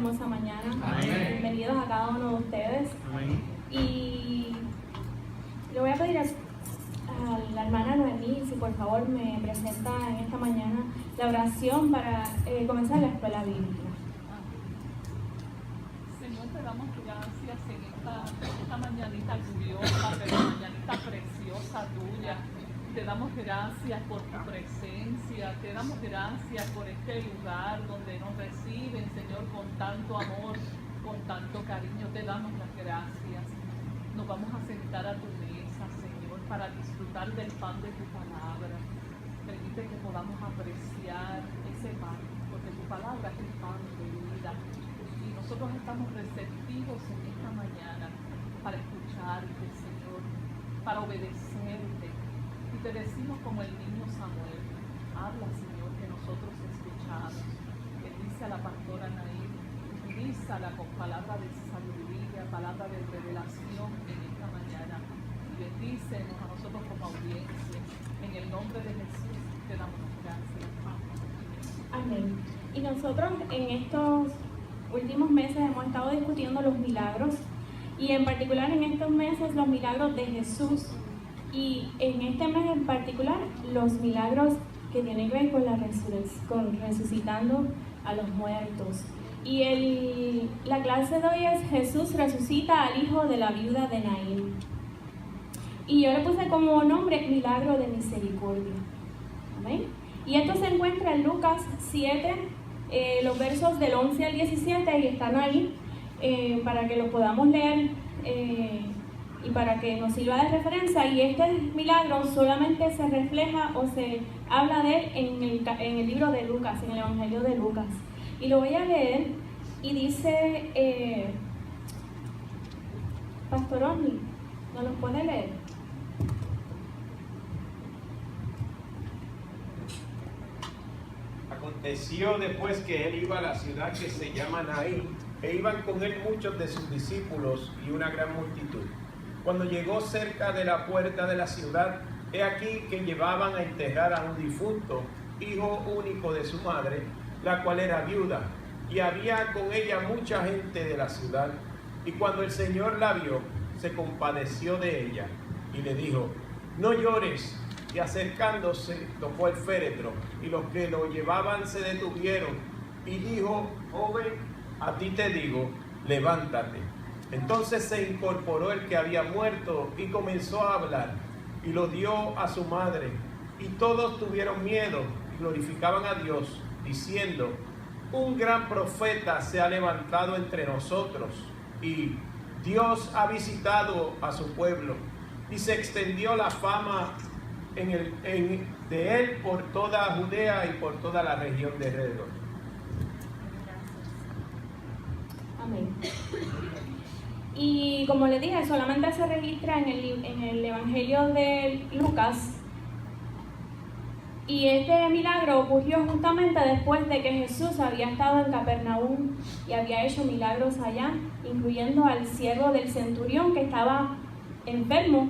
hermosa mañana. Amén. Bienvenidos a cada uno de ustedes. Amén. Y le voy a pedir a la hermana Noemí si por favor me presenta en esta mañana la oración para comenzar la escuela bíblica. Señor, te damos gracias en esta mañanita gloriosa, pero mañanita preciosa tuya. Te damos gracias por tu presencia, te damos gracias por este lugar donde nos reciben, Señor, con tanto amor, con tanto cariño. Te damos las gracias. Nos vamos a sentar a tu mesa, Señor, para disfrutar del pan de tu palabra. Permite que podamos apreciar ese pan, porque tu palabra es el pan de vida. Y nosotros estamos receptivos en esta mañana para escucharte, Señor, para obedecerte. Y te decimos como el niño Samuel, habla, Señor, que nosotros escuchamos. Bendice a la pastora Nair, utilízala con palabra de sabiduría, palabra de revelación en esta mañana. Y bendícenos a nosotros como audiencia. En el nombre de Jesús te damos gracias. Amén. Y nosotros en estos últimos meses hemos estado discutiendo los milagros, y en particular en estos meses los milagros de Jesús, y en este mes en particular los milagros que tienen que ver con con resucitando a los muertos. Y la clase de hoy es Jesús resucita al hijo de la viuda de Naín. Y yo le puse como nombre milagro de misericordia. Amén. Y esto se encuentra en Lucas 7, los versos del 11 al 17, y están ahí para que lo podamos leer y para que nos sirva de referencia. Y este milagro solamente se refleja o se habla de él en el libro de Lucas, en el Evangelio de Lucas. Y lo voy a leer, y dice, Pastor Oni, ¿no los puede leer? Aconteció después que él iba a la ciudad que se llama Naín, e iban con él muchos de sus discípulos y una gran multitud. Cuando llegó cerca de la puerta de la ciudad, he aquí que llevaban a enterrar a un difunto, hijo único de su madre, la cual era viuda, y había con ella mucha gente de la ciudad. Y cuando el Señor la vio, se compadeció de ella, y le dijo: no llores. Y acercándose, tocó el féretro, y los que lo llevaban se detuvieron, y dijo: joven, a ti te digo, levántate. Entonces se incorporó el que había muerto y comenzó a hablar, y lo dio a su madre. Y todos tuvieron miedo y glorificaban a Dios, diciendo: un gran profeta se ha levantado entre nosotros, y Dios ha visitado a su pueblo. Y se extendió la fama de él por toda Judea y por toda la región de alrededor. Amén. Y como les dije, solamente se registra en el Evangelio de Lucas. Y este milagro ocurrió justamente después de que Jesús había estado en Capernaum y había hecho milagros allá, incluyendo al siervo del centurión que estaba enfermo.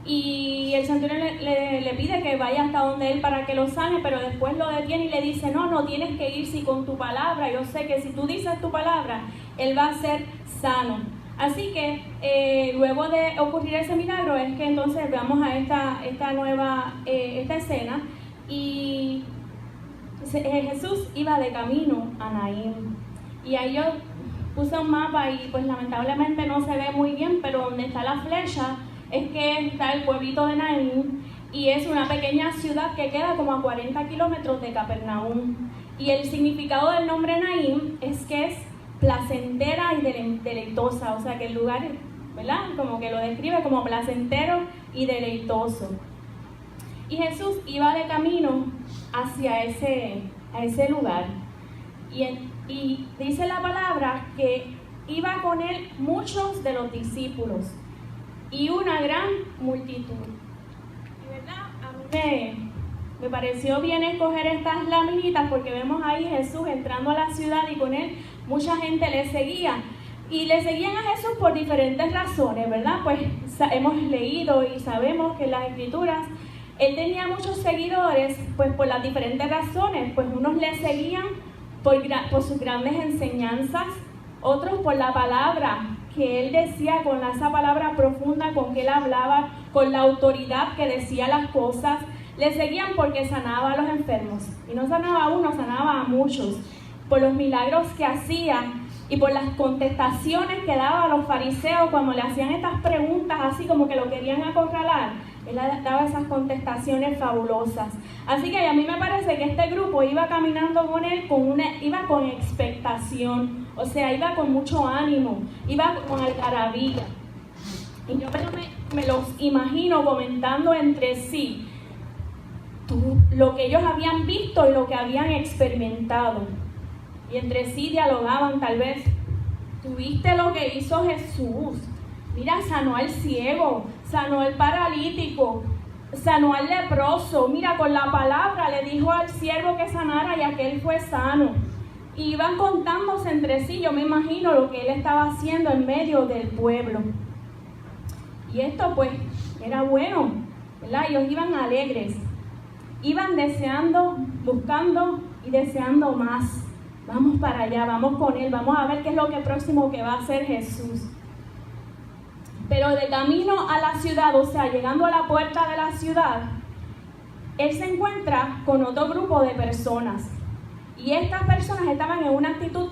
Y el centurión le pide que vaya hasta donde él para que lo sane, pero después lo detiene y le dice: no tienes que ir, si con tu palabra, yo sé que si tú dices tu palabra, él va a ser sano. Así que luego de ocurrir ese milagro es que entonces vamos a esta escena, y Jesús iba de camino a Naín. Y ahí yo puse un mapa y pues lamentablemente no se ve muy bien, pero donde está la flecha es que está el pueblito de Naín, y es una pequeña ciudad que queda como a 40 kilómetros de Capernaum. Y el significado del nombre Naín es que es placentera y deleitosa, o sea que el lugar, ¿verdad?, como que lo describe como placentero y deleitoso. Y Jesús iba de camino hacia ese lugar, y dice la palabra que iba con él muchos de los discípulos y una gran multitud. Y verdad, a mí me pareció bien escoger estas laminitas, porque vemos ahí Jesús entrando a la ciudad y con él mucha gente le seguía. Y le seguían a Jesús por diferentes razones, ¿verdad? Pues hemos leído y sabemos que en las Escrituras él tenía muchos seguidores, pues por las diferentes razones. Pues unos le seguían por sus grandes enseñanzas, otros por la palabra que él decía, con esa palabra profunda con que él hablaba, con la autoridad que decía las cosas. Le seguían porque sanaba a los enfermos. Y no sanaba a uno, sanaba a muchos. Por los milagros que hacía y por las contestaciones que daba a los fariseos cuando le hacían estas preguntas así como que lo querían acorralar. Él daba esas contestaciones fabulosas. Así que a mí me parece que este grupo iba caminando con él, iba con expectación. O sea, iba con mucho ánimo, iba con algarabía. Y yo me los imagino comentando entre sí lo que ellos habían visto y lo que habían experimentado. Y entre sí dialogaban tal vez. ¿Tuviste lo que hizo Jesús? Mira, sanó al ciego, sanó al paralítico, sanó al leproso. Mira, con la palabra le dijo al siervo que sanara y aquel fue sano. Y iban contándose entre sí, yo me imagino lo que él estaba haciendo en medio del pueblo. Y esto pues era bueno, ¿verdad? Ellos iban alegres, iban deseando, buscando y deseando más. Vamos para allá, vamos con él, vamos a ver qué es lo que próximo que va a hacer Jesús. Pero de camino a la ciudad, o sea, llegando a la puerta de la ciudad, él se encuentra con otro grupo de personas. Y estas personas estaban en una actitud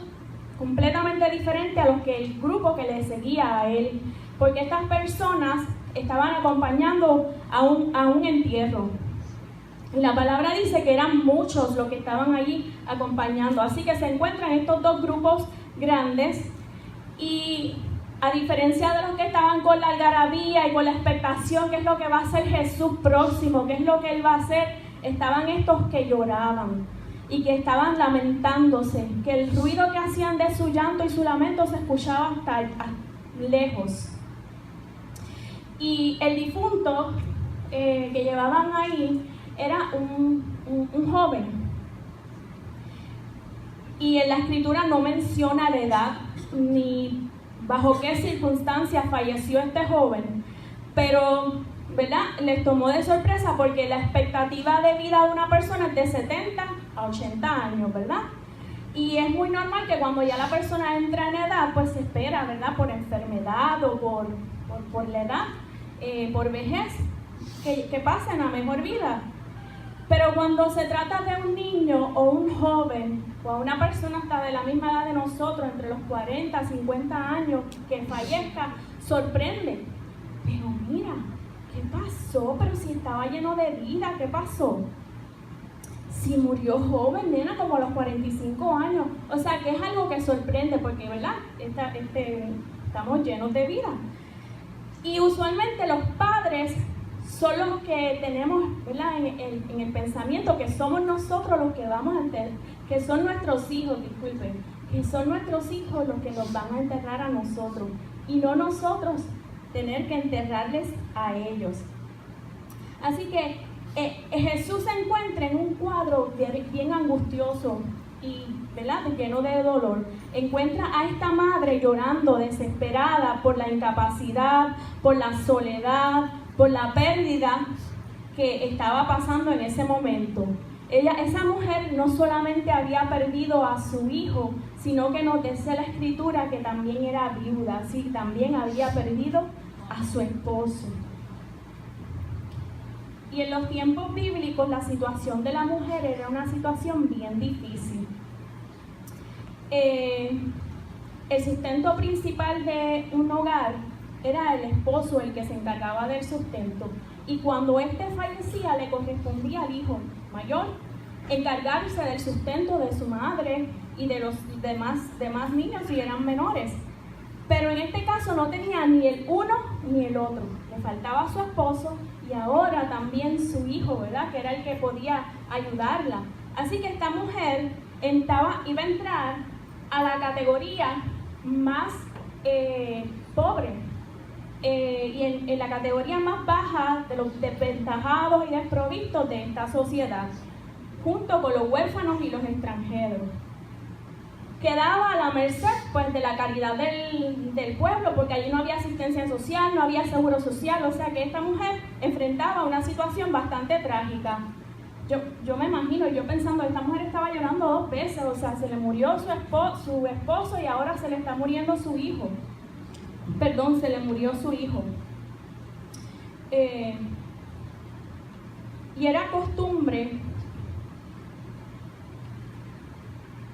completamente diferente a los que el grupo que le seguía a él. Porque estas personas estaban acompañando a un entierro. Y la palabra dice que eran muchos los que estaban allí acompañando. Así que se encuentran estos dos grupos grandes. Y a diferencia de los que estaban con la algarabía y con la expectación, qué es lo que va a hacer Jesús próximo, qué es lo que él va a hacer, estaban estos que lloraban y que estaban lamentándose, que el ruido que hacían de su llanto y su lamento se escuchaba hasta lejos. Y el difunto que llevaban ahí era un joven. Y en la escritura no menciona la edad ni bajo qué circunstancias falleció este joven, pero, ¿verdad?, les tomó de sorpresa porque la expectativa de vida de una persona es de 70 a 80 años, ¿verdad? Y es muy normal que cuando ya la persona entra en edad, pues se espera, ¿verdad?, por enfermedad o por la edad, por vejez, que pasen a mejor vida. Pero cuando se trata de un niño o un joven, o a una persona hasta de la misma edad de nosotros, entre los 40 y 50 años, que fallezca, sorprende. Pero mira, ¿qué pasó? Pero si estaba lleno de vida, ¿qué pasó? Si murió joven, nena, como a los 45 años. O sea, que es algo que sorprende, porque, ¿verdad?, estamos llenos de vida. Y usualmente los padres son los que tenemos, ¿verdad?, en el pensamiento que somos nosotros los que vamos a enterrar, que son nuestros hijos, disculpen, que son nuestros hijos los que nos van a enterrar a nosotros y no nosotros tener que enterrarles a ellos. Así que Jesús se encuentra en un cuadro bien angustioso y, ¿verdad?, lleno de dolor. Encuentra a esta madre llorando, desesperada por la incapacidad, por la soledad, por la pérdida que estaba pasando en ese momento. Esa mujer no solamente había perdido a su hijo, sino que nos dice la escritura que también era viuda, sí, también había perdido a su esposo. Y en los tiempos bíblicos la situación de la mujer era una situación bien difícil. El sustento principal de un hogar era el esposo el que se encargaba del sustento. Y cuando éste fallecía, le correspondía al hijo mayor encargarse del sustento de su madre y de los demás niños si eran menores. Pero en este caso no tenía ni el uno ni el otro. Le faltaba su esposo y ahora también su hijo, ¿verdad?, que era el que podía ayudarla. Así que esta mujer iba a entrar a la categoría más pobre. Y en la categoría más baja de los desventajados y desprovistos de esta sociedad, junto con los huérfanos y los extranjeros. Quedaba a la merced, pues, de la caridad del pueblo, porque allí no había asistencia social, no había seguro social, o sea que esta mujer enfrentaba una situación bastante trágica. yo me imagino, yo pensando, esta mujer estaba llorando 2 veces, o sea, se le murió su esposo y ahora se le está muriendo su hijo. Perdón, se le murió su hijo. Y era costumbre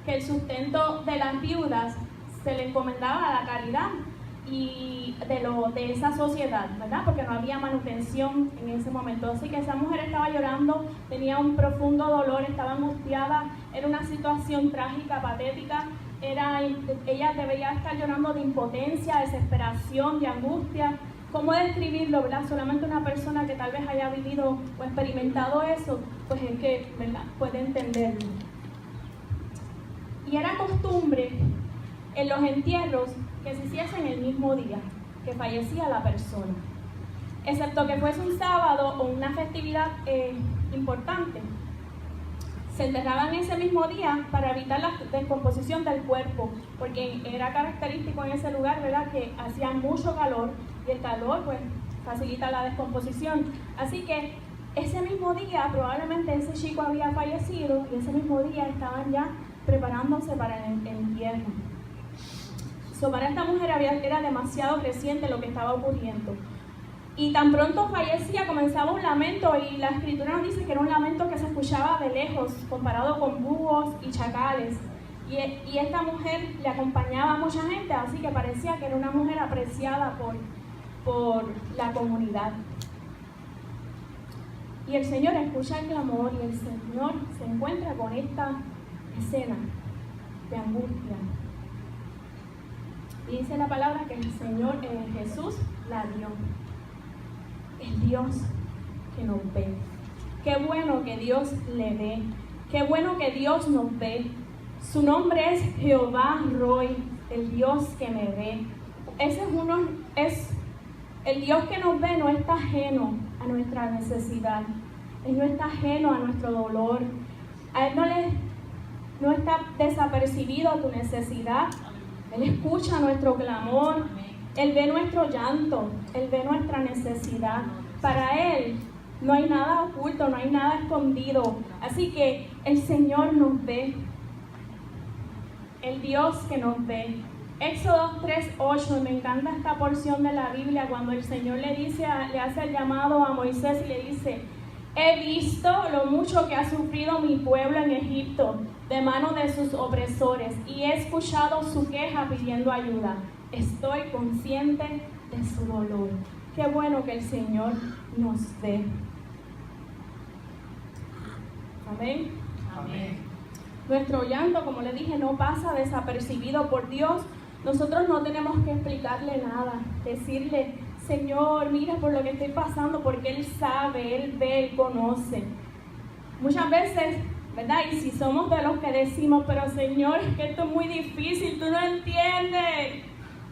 que el sustento de las viudas se le encomendaba a la caridad y de esa sociedad, ¿verdad? Porque no había manutención en ese momento. Así que esa mujer estaba llorando, tenía un profundo dolor, estaba angustiada, era una situación trágica, patética. Ella debería estar llorando de impotencia, desesperación, de angustia. ¿Cómo describirlo, verdad? Solamente una persona que tal vez haya vivido o experimentado eso, pues es que, ¿verdad?, puede entenderlo. Y era costumbre en los entierros que se hiciesen el mismo día que fallecía la persona, excepto que fuese un sábado o una festividad importante. Se enterraban ese mismo día para evitar la descomposición del cuerpo, porque era característico en ese lugar, ¿verdad?, que hacía mucho calor y el calor pues facilita la descomposición. Así que ese mismo día probablemente ese chico había fallecido y ese mismo día estaban ya preparándose para el entierro. Para esta mujer era demasiado creciente lo que estaba ocurriendo. Y tan pronto fallecía, comenzaba un lamento, y la escritura nos dice que era un lamento que se escuchaba de lejos, comparado con búhos y chacales. Y esta mujer le acompañaba a mucha gente, así que parecía que era una mujer apreciada por la comunidad. Y el Señor escucha el clamor y el Señor se encuentra con esta escena de angustia. Y dice la palabra que el Señor, Jesús, la dio. El Dios que nos ve. Qué bueno que Dios le ve. Qué bueno que Dios nos ve. Su nombre es Jehová Roy, el Dios que me ve. El Dios que nos ve no está ajeno a nuestra necesidad. Él no está ajeno a nuestro dolor. A Él no está desapercibido tu necesidad. Él escucha nuestro clamor, Él ve nuestro llanto, Él ve nuestra necesidad. Para Él no hay nada oculto, no hay nada escondido. Así que el Señor nos ve, el Dios que nos ve. Éxodo 3:8, me encanta esta porción de la Biblia cuando el Señor le hace el llamado a Moisés y le dice: he visto lo mucho que ha sufrido mi pueblo en Egipto de mano de sus opresores y he escuchado su queja pidiendo ayuda. Estoy consciente de su dolor. Qué bueno que el Señor nos ve. Amén. Amén. Nuestro llanto, como le dije, no pasa desapercibido por Dios. Nosotros no tenemos que explicarle nada, decirle: Señor, mira por lo que estoy pasando, porque Él sabe, Él ve, Él conoce. Muchas veces, ¿verdad? Y si somos de los que decimos: pero Señor, es que esto es muy difícil, tú no entiendes,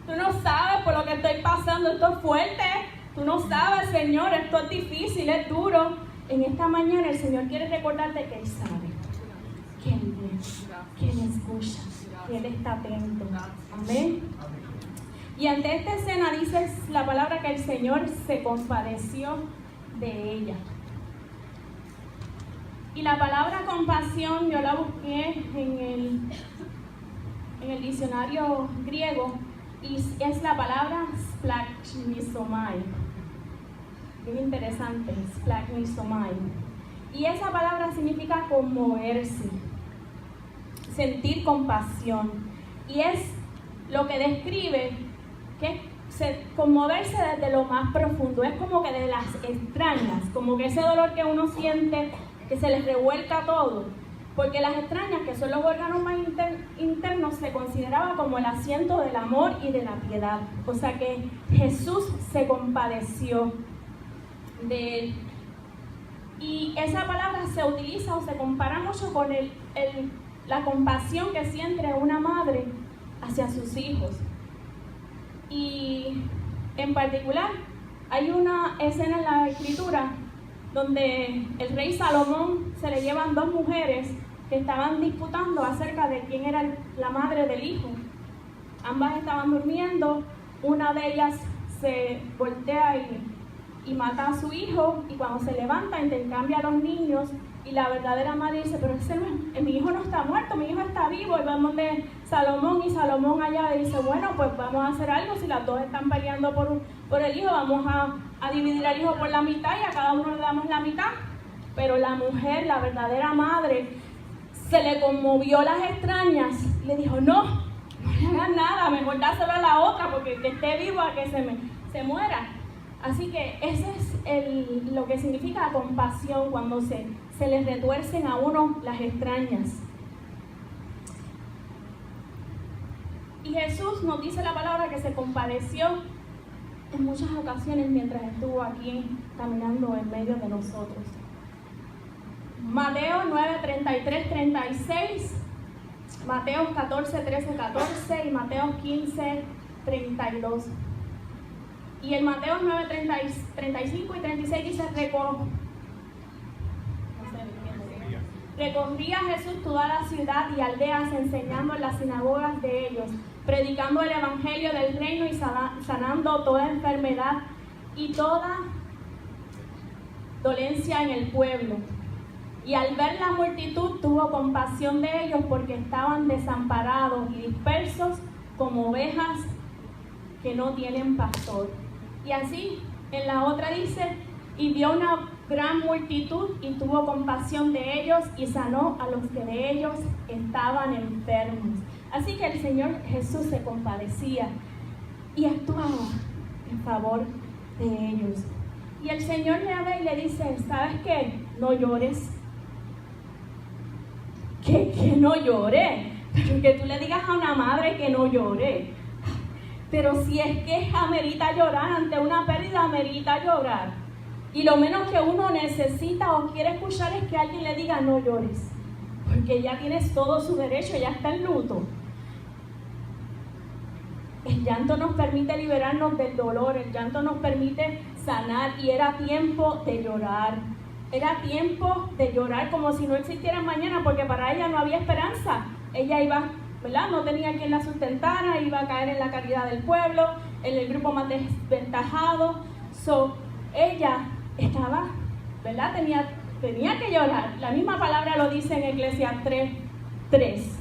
tú no sabes por lo que estoy pasando, esto es fuerte, tú no sabes, Señor, esto es difícil, es duro. En esta mañana el Señor quiere recordarte que Él sabe, que Él ve, que Él escucha, que Él está atento. Amén. Y ante esta escena dice la palabra que el Señor se compadeció de ella. Y la palabra compasión yo la busqué en el diccionario griego y es la palabra splagchnizomai. Bien interesante, splagchnizomai. Y esa palabra significa conmoverse, sentir compasión. Y es lo que describe que conmoverse desde lo más profundo, es como que de las entrañas, como que ese dolor que uno siente, que se les revuelca todo, porque las entrañas, que son los órganos más internos, se consideraba como el asiento del amor y de la piedad. O sea que Jesús se compadeció de él. Y esa palabra se utiliza o se compara mucho con la compasión que siente una madre hacia sus hijos. Y en particular hay una escena en la Escritura donde el rey Salomón se le llevan 2 mujeres que estaban disputando acerca de quién era la madre del hijo. Ambas estaban durmiendo, una de ellas se voltea y mata a su hijo, y cuando se levanta intercambia a los niños Y la verdadera madre dice, pero mi hijo no está muerto, mi hijo está vivo. Y vamos de Salomón, y Salomón allá dice, bueno, pues vamos a hacer algo. Si las dos están peleando por el hijo, vamos a dividir al hijo por la mitad y a cada uno le damos la mitad. Pero la mujer, la verdadera madre, se le conmovió las extrañas y le dijo, no le hagas nada, mejor dáselo a la otra, porque que esté vivo a que se muera. Así que ese es lo que significa compasión, cuando se les retuercen a uno las extrañas. Y Jesús nos dice la palabra que se compadeció en muchas ocasiones mientras estuvo aquí caminando en medio de nosotros. Mateo 9, 33, 36, Mateo 14, 13, 14 y Mateo 15, 32. Y en Mateo 9, 35 y 36 dice, recorría Jesús toda la ciudad y aldeas, enseñando en las sinagogas de ellos, predicando el evangelio del reino y sanando toda enfermedad y toda dolencia en el pueblo. Y al ver la multitud tuvo compasión de ellos, porque estaban desamparados y dispersos como ovejas que no tienen pastor. Y así en la otra dice, y vio una gran multitud y tuvo compasión de ellos y sanó a los que de ellos estaban enfermos. Así que el Señor Jesús se compadecía y actuaba en favor de ellos. Y el Señor le habla y le dice, ¿sabes qué? No llores. Que no llore, pero que tú le digas a una madre que no llore. Pero si es que amerita llorar, ante una pérdida amerita llorar. Y lo menos que uno necesita o quiere escuchar es que alguien le diga no llores, porque ya tienes todo su derecho, ya está en luto. El llanto nos permite liberarnos del dolor, el llanto nos permite sanar, y era tiempo de llorar. Era tiempo de llorar como si no existiera mañana, porque para ella no había esperanza. Ella iba, ¿verdad? No tenía quien la sustentara, iba a caer en la caridad del pueblo, en el grupo más desventajado. Ella estaba, ¿verdad? Tenía que llorar. La misma palabra lo dice en Eclesiastés 3.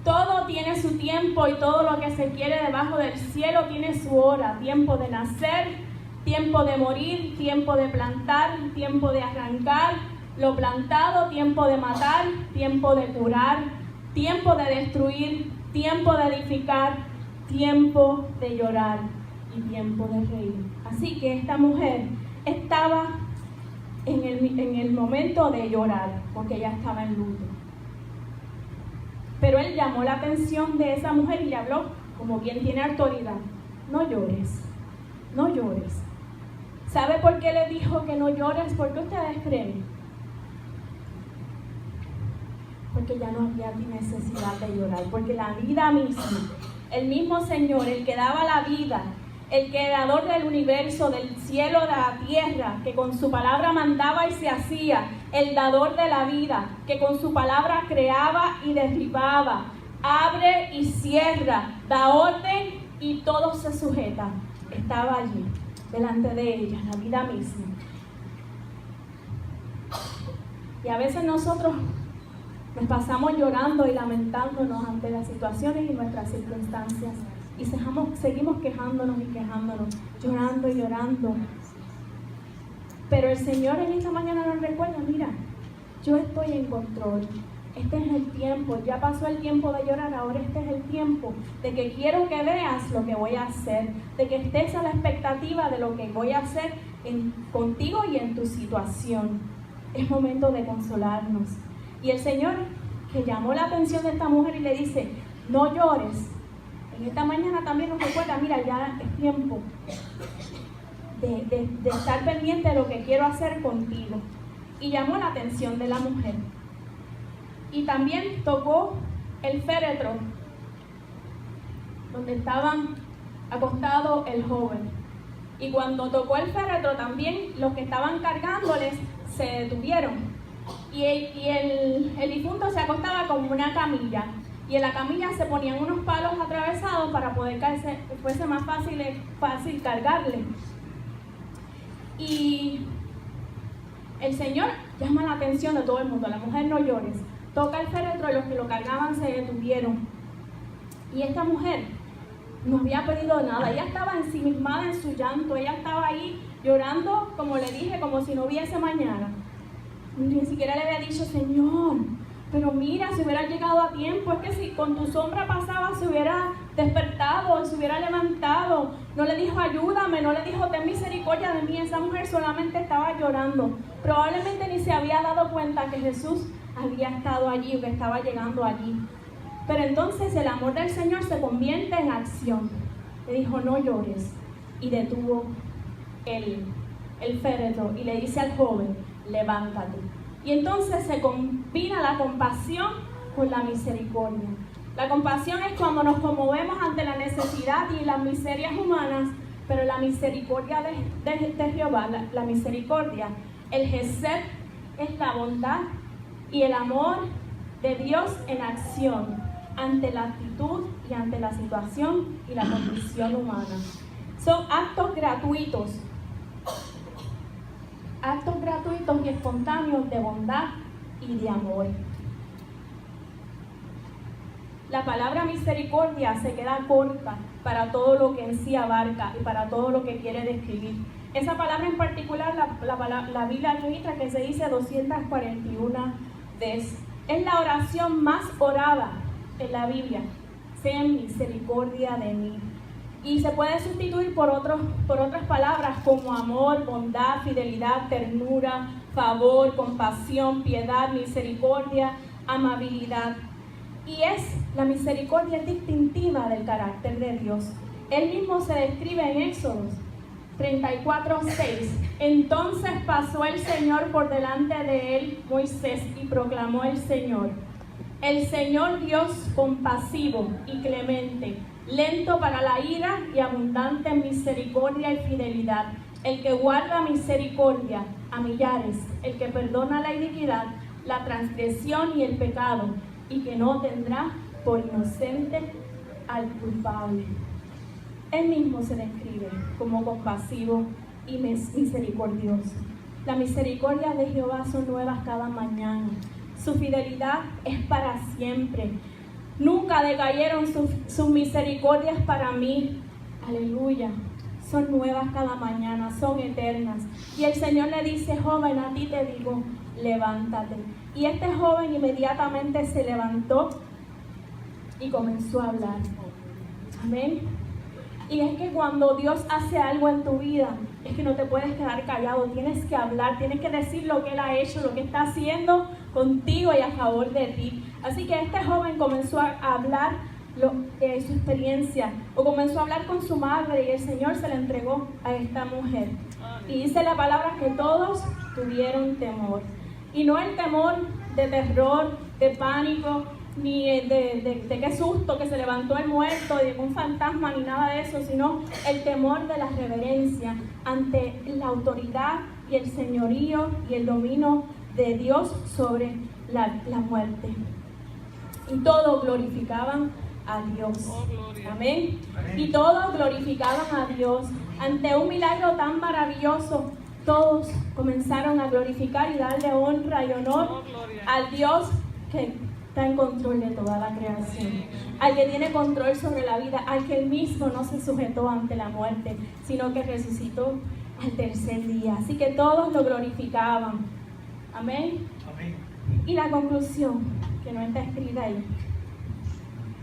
Todo tiene su tiempo, y todo lo que se quiere debajo del cielo tiene su hora. Tiempo de nacer, tiempo de morir, tiempo de plantar, tiempo de arrancar lo plantado, tiempo de matar, tiempo de curar, tiempo de destruir, tiempo de edificar, tiempo de llorar y tiempo de reír. Así que esta mujer estaba en el momento de llorar, porque ella estaba en luto. Pero él llamó la atención de esa mujer y le habló como quien tiene autoridad. No llores, no llores. ¿Sabe por qué le dijo que no llores? ¿Por qué ustedes creen? Porque ya no había necesidad de llorar, porque la vida misma, el mismo Señor, el que daba la vida, el creador del universo, del cielo, de la tierra, que con su palabra mandaba y se hacía, el dador de la vida, que con su palabra creaba y derribaba, abre y cierra, da orden y todo se sujeta, estaba allí, delante de ella, la vida misma. Y a veces nosotros nos pasamos llorando y lamentándonos ante las situaciones y nuestras circunstancias, y seguimos quejándonos y quejándonos, llorando y llorando. Pero el Señor en esta mañana nos recuerda, mira, yo estoy en control. Este es el tiempo, ya pasó el tiempo de llorar, ahora este es el tiempo de que quiero que veas lo que voy a hacer, de que estés a la expectativa de lo que voy a hacer contigo y en tu situación. Es momento de consolarnos. Y el Señor, que llamó la atención de esta mujer y le dice, no llores, en esta mañana también nos recuerda, mira, ya es tiempo de estar pendiente de lo que quiero hacer contigo. Y llamó la atención de la mujer. Y también tocó el féretro donde estaban acostado el joven. Y cuando tocó el féretro también los que estaban cargándoles se detuvieron. Y el difunto se acostaba como una camilla. Y en la camilla se ponían unos palos atravesados para poder caerse, fuese más fácil cargarle. Y el Señor llama la atención de todo el mundo. La mujer, no llores. Toca el féretro y los que lo cargaban se detuvieron. Y esta mujer no había pedido nada. Ella estaba ensimismada en su llanto. Ella estaba ahí llorando, como le dije, como si no hubiese mañana. Ni siquiera le había dicho, Señor, pero mira, si hubiera llegado a tiempo, es que si con tu sombra pasaba, se hubiera despertado, se hubiera levantado. No le dijo, ayúdame, no le dijo, ten misericordia de mí. Esa mujer solamente estaba llorando. Probablemente ni se había dado cuenta que Jesús había estado allí, o que estaba llegando allí. Pero entonces el amor del Señor se convierte en acción. Le dijo, no llores. Y detuvo el féretro y le dice al joven, levántate. Y entonces se combina la compasión con la misericordia. La compasión es cuando nos conmovemos ante la necesidad y las miserias humanas, pero la misericordia de Jehová, la misericordia, el Gesed, es la bondad y el amor de Dios en acción ante la actitud y ante la situación y la condición humana. Son actos gratuitos y espontáneos de bondad y de amor. La palabra misericordia se queda corta para todo lo que en sí abarca y para todo lo que quiere describir. Esa palabra en particular, la Biblia registra que se dice 241 veces. Es la oración más orada en la Biblia. Ten misericordia de mí. Y se puede sustituir por otras palabras como amor, bondad, fidelidad, ternura, favor, compasión, piedad, misericordia, amabilidad. Y la misericordia es distintiva del carácter de Dios. Él mismo se describe en Éxodo 34:6. Entonces pasó el Señor por delante de él, Moisés, y proclamó el Señor Dios compasivo y clemente, lento para la ira y abundante en misericordia y fidelidad, el que guarda misericordia a millares, el que perdona la iniquidad, la transgresión y el pecado, y que no tendrá por inocente al culpable. Él mismo se describe como compasivo y misericordioso. La misericordia de Jehová son nuevas cada mañana. Su fidelidad es para siempre. Nunca decayeron sus misericordias para mí. Aleluya. Son nuevas cada mañana, son eternas. Y el Señor le dice, joven, a ti te digo, levántate. Y este joven inmediatamente se levantó y comenzó a hablar. Amén. Y es que cuando Dios hace algo en tu vida, es que no te puedes quedar callado, tienes que hablar, tienes que decir lo que Él ha hecho, lo que está haciendo contigo y a favor de ti. Así que este joven comenzó a hablar su experiencia, o comenzó a hablar con su madre, y el Señor se le entregó a esta mujer. Y dice la palabra que todos tuvieron temor. Y no el temor de terror, de pánico, ni de qué susto que se levantó el muerto, de un fantasma, ni nada de eso, sino el temor de la reverencia ante la autoridad y el señorío y el dominio de Dios sobre la muerte. Y todos glorificaban a Dios. Amén. Y todos glorificaban a Dios. Ante un milagro tan maravilloso, todos comenzaron a glorificar y darle honra y honor al Dios que está en control de toda la creación, al que tiene control sobre la vida, al que Él mismo no se sujetó ante la muerte, sino que resucitó al tercer día. Así que todos lo glorificaban. Amén. Amén. Y la conclusión, que no está escrita ahí,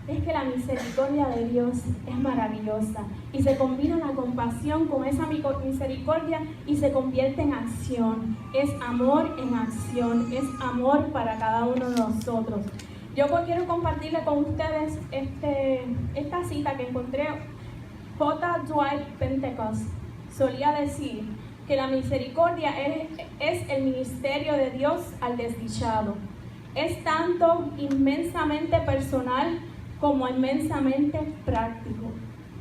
es que la misericordia de Dios es maravillosa y se combina la compasión con esa misericordia y se convierte en acción. Es amor en acción, es amor para cada uno de nosotros. Yo quiero compartirle con ustedes esta cita que encontré. J. Dwight Pentecost solía decir que la misericordia es el ministerio de Dios al desdichado. Es tanto inmensamente personal como inmensamente práctico,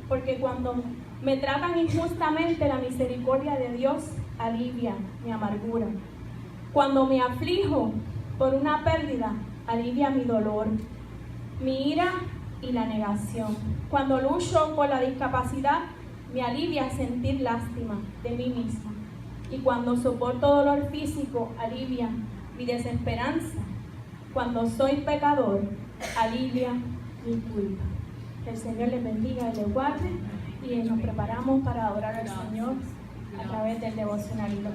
porque cuando me tratan injustamente, la misericordia de Dios alivia mi amargura. Cuando me aflijo por una pérdida, alivia mi dolor, mi ira y la negación. Cuando lucho por la discapacidad, me alivia sentir lástima de mí misma. Y cuando soporto dolor físico, alivia mi desesperanza. Cuando soy pecador, alivia mi culpa. Que el Señor les bendiga y les guarde. Y nos preparamos para adorar al Señor a través del devocional y los